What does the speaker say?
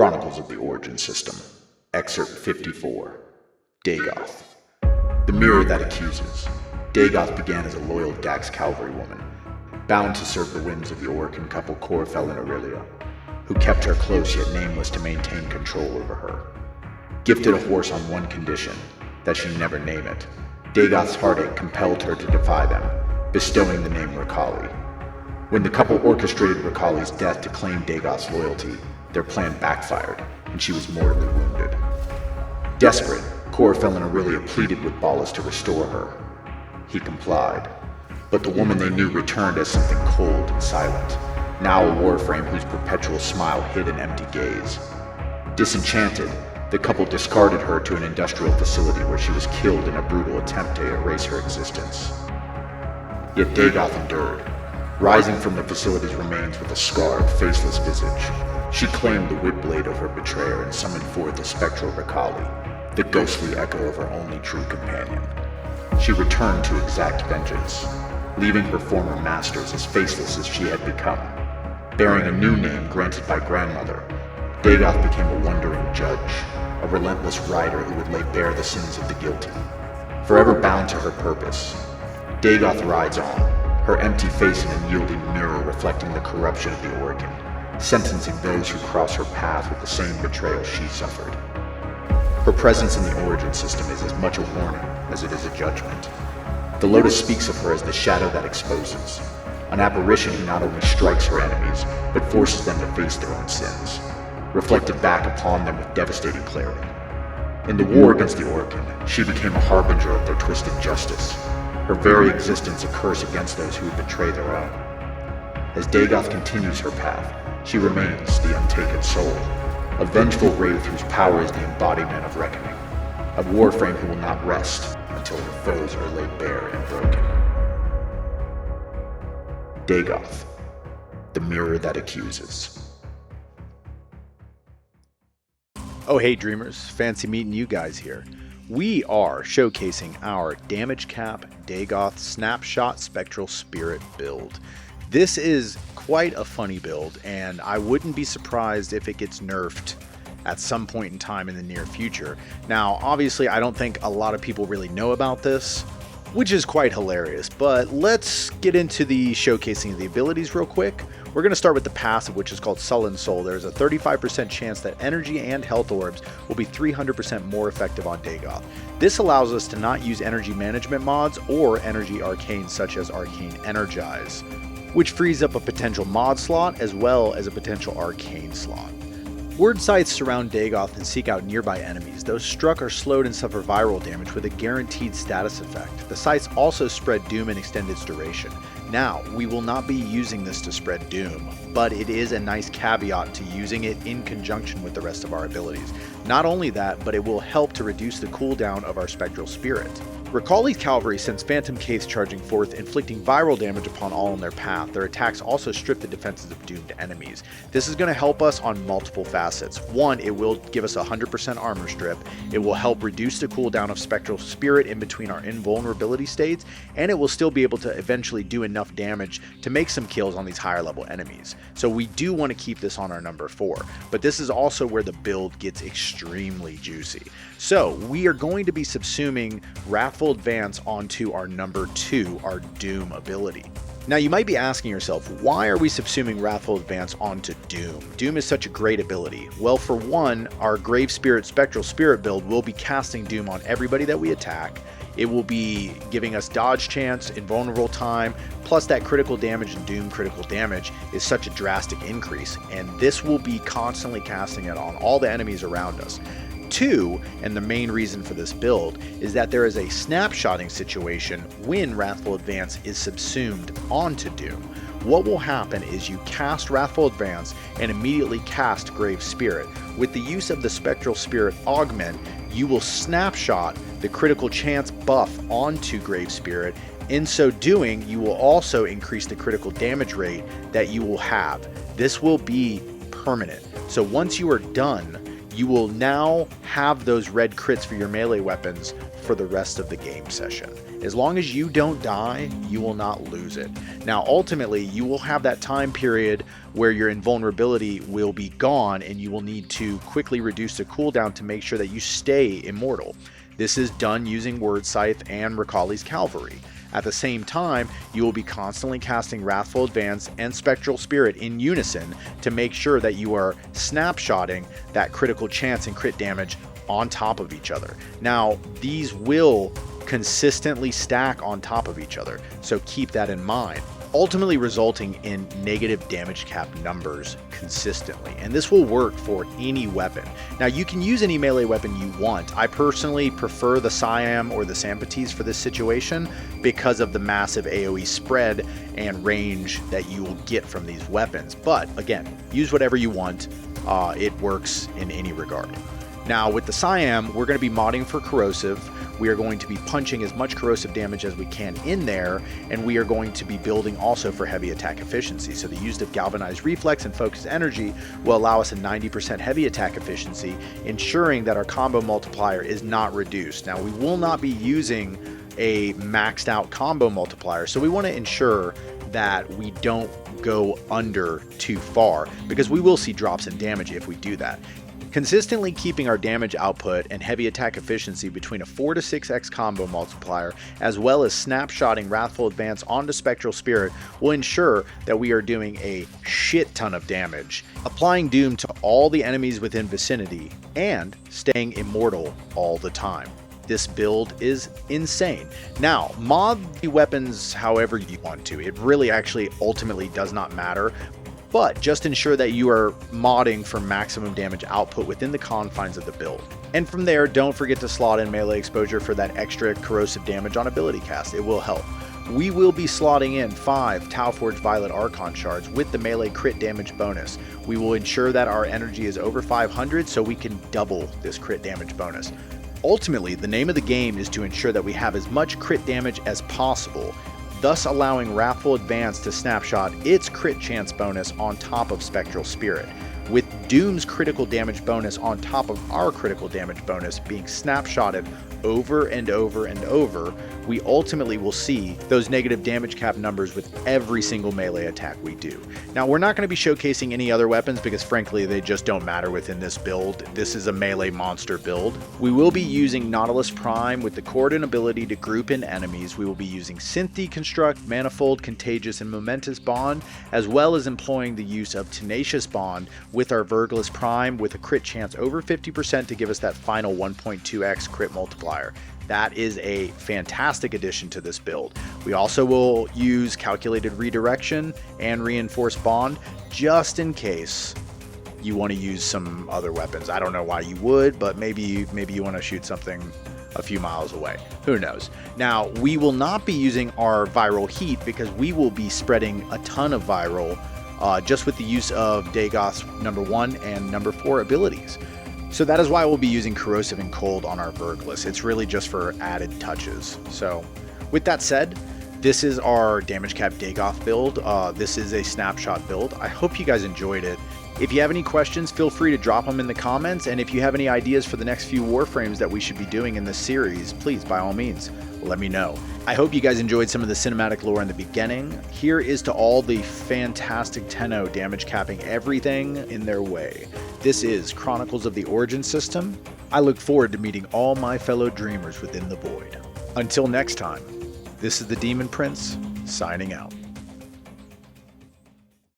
Chronicles of the Origin System, Excerpt 54, Dagath. The Mirror That Accuses. Dagath began as a loyal Dax cavalrywoman, bound to serve the whims of the Orcan couple Corrofel and Aurelia, who kept her close yet nameless to maintain control over her. Gifted a horse on one condition, that she never name it, Dagath's heartache compelled her to defy them, bestowing the name Rakali. When the couple orchestrated Rakali's death to claim Dagath's loyalty, their plan backfired, and she was mortally wounded. Desperate, Corrofel and Aurelia pleaded with Ballas to restore her. He complied, but the woman they knew returned as something cold and silent, now a warframe whose perpetual smile hid an empty gaze. Disenchanted, the couple discarded her to an industrial facility where she was killed in a brutal attempt to erase her existence. Yet Dagath endured, rising from the facility's remains with a scarred, faceless visage. She claimed the whip blade of her betrayer and summoned forth the Spectral Rakali, the ghostly echo of her only true companion. She returned to exact vengeance, leaving her former masters as faceless as she had become. Bearing a new name granted by grandmother, Dagath became a wandering judge, a relentless rider who would lay bare the sins of the guilty. Forever bound to her purpose, Dagath rides on, her empty face an unyielding mirror reflecting the corruption of the Orcan, sentencing those who cross her path with the same betrayal she suffered. Her presence in the Origin System is as much a warning as it is a judgment. The Lotus speaks of her as the shadow that exposes, an apparition who not only strikes her enemies, but forces them to face their own sins, reflected back upon them with devastating clarity. In the war against the Orcan, she became a harbinger of their twisted justice, her very existence a curse against those who would betray their own. As Dagath continues her path, she remains the untaken soul, a vengeful wraith whose power is the embodiment of reckoning, a warframe who will not rest until her foes are laid bare and broken. Dagath, the Mirror That Accuses. Oh hey dreamers, fancy meeting you guys here. We are showcasing our Damage Cap Dagath Snapshot Spectral Spirit build. This is quite a funny build, and I wouldn't be surprised if it gets nerfed at some point in time in the near future. Now, obviously, I don't think a lot of people really know about this, which is quite hilarious, but let's get into the showcasing of the abilities real quick. We're going to start with the passive, which is called Sullen Soul. There's a 35% chance that energy and health orbs will be 300% more effective on Dagath. This allows us to not use energy management mods or energy arcanes such as Arcane Energize, which frees up a potential mod slot as well as a potential arcane slot. Word sights surround Dagath and seek out nearby enemies. Those struck are slowed and suffer viral damage with a guaranteed status effect. The sights also spread doom and extend its duration. Now, we will not be using this to spread doom, but it is a nice caveat to using it in conjunction with the rest of our abilities. Not only that, but it will help to reduce the cooldown of our Spectral Spirit. Rakali's cavalry sends Phantom Caves charging forth, inflicting viral damage upon all in their path. Their attacks also strip the defenses of doomed enemies. This is going to help us on multiple facets. One, it will give us a 100% armor strip. It will help reduce the cooldown of Spectral Spirit in between our invulnerability states, and it will still be able to eventually do enough damage to make some kills on these higher level enemies. So we do want to keep this on our number 4, but this is also where the build gets extremely juicy. So we are going to be subsuming Wrathful Advance onto our number 2, our Doom ability. Now you might be asking yourself, why are we subsuming Wrathful Advance onto Doom? Doom is such a great ability. Well, for one, our Grave Spirit Spectral Spirit build will be casting Doom on everybody that we attack. It will be giving us dodge chance, invulnerable time, plus that critical damage and Doom critical damage is such a drastic increase, and this will be constantly casting it on all the enemies around us. 2, and the main reason for this build, is that there is a snapshotting situation when Wrathful Advance is subsumed onto Doom. What will happen is you cast Wrathful Advance and immediately cast Grave Spirit. With the use of the Spectral Spirit Augment, you will snapshot the critical chance buff onto Grave Spirit. In so doing, you will also increase the critical damage rate that you will have. This will be permanent. So once you are done, you will now have those red crits for your melee weapons for the rest of the game session. As long as you don't die, you will not lose it. Now, ultimately, you will have that time period where your invulnerability will be gone and you will need to quickly reduce the cooldown to make sure that you stay immortal. This is done using Word Scythe and Rakali's Cavalry. At the same time, you will be constantly casting Wrathful Advance and Spectral Spirit in unison to make sure that you are snapshotting that critical chance and crit damage on top of each other. Now, these will consistently stack on top of each other, so keep that in mind, ultimately resulting in negative damage cap numbers consistently. And this will work for any weapon. Now, you can use any melee weapon you want. I personally prefer the Syam or the Sambatis for this situation because of the massive AoE spread and range that you will get from these weapons. But again, use whatever you want. It works in any regard. Now, with the Syam, we're going to be modding for Corrosive. We are going to be punching as much corrosive damage as we can in there, and we are going to be building also for heavy attack efficiency. So the use of Galvanized Reflex and Focused Energy will allow us a 90% heavy attack efficiency, ensuring that our combo multiplier is not reduced. Now, we will not be using a maxed out combo multiplier, so we want to ensure that we don't go under too far, because we will see drops in damage if we do that. Consistently keeping our damage output and heavy attack efficiency between a 4 to 6x combo multiplier, as well as snapshotting Wrathful Advance onto Spectral Spirit, will ensure that we are doing a shit ton of damage, applying Doom to all the enemies within vicinity, and staying immortal all the time. This build is insane. Now, mod the weapons however you want to. It really actually ultimately does not matter. But just ensure that you are modding for maximum damage output within the confines of the build. And from there, don't forget to slot in melee exposure for that extra corrosive damage on ability cast. It will help. We will be slotting in 5 Tauforged Violet Archon Shards with the melee crit damage bonus. We will ensure that our energy is over 500 so we can double this crit damage bonus. Ultimately, the name of the game is to ensure that we have as much crit damage as possible, thus allowing Wrathful Advance to snapshot its crit chance bonus on top of Spectral Spirit, with Doom's critical damage bonus on top of our critical damage bonus being snapshotted over and over and over. We ultimately will see those negative damage cap numbers with every single melee attack we do. Now, we're not going to be showcasing any other weapons because frankly they just don't matter within this build. This is a melee monster build. We will be using Nautilus Prime with the Cordon ability to group in enemies. We will be using Synth Deconstruct, Manifold, Contagious, and Momentous Bond, as well as employing the use of Tenacious Bond with our Verglas Prime with a crit chance over 50% to give us that final 1.2x crit multiplier. That is a fantastic addition to this build. We also will use Calculated Redirection and Reinforced Bond just in case you want to use some other weapons. I don't know why you would, but maybe you want to shoot something a few miles away. Who knows? Now, we will not be using our Viral Heat because we will be spreading a ton of Viral just with the use of Dagath's number 1 and number 4 abilities. So that is why we'll be using Corrosive and Cold on our Verglas. It's really just for added touches. So with that said, this is our damage cap Dagath build. This is a snapshot build. I hope you guys enjoyed it. If you have any questions, feel free to drop them in the comments. And if you have any ideas for the next few Warframes that we should be doing in this series, please, by all means, let me know. I hope you guys enjoyed some of the cinematic lore in the beginning. Here is to all the fantastic Tenno damage capping everything in their way. This is Chronicles of the Origin System. I look forward to meeting all my fellow dreamers within the void. Until next time, this is the Demon Prince, signing out.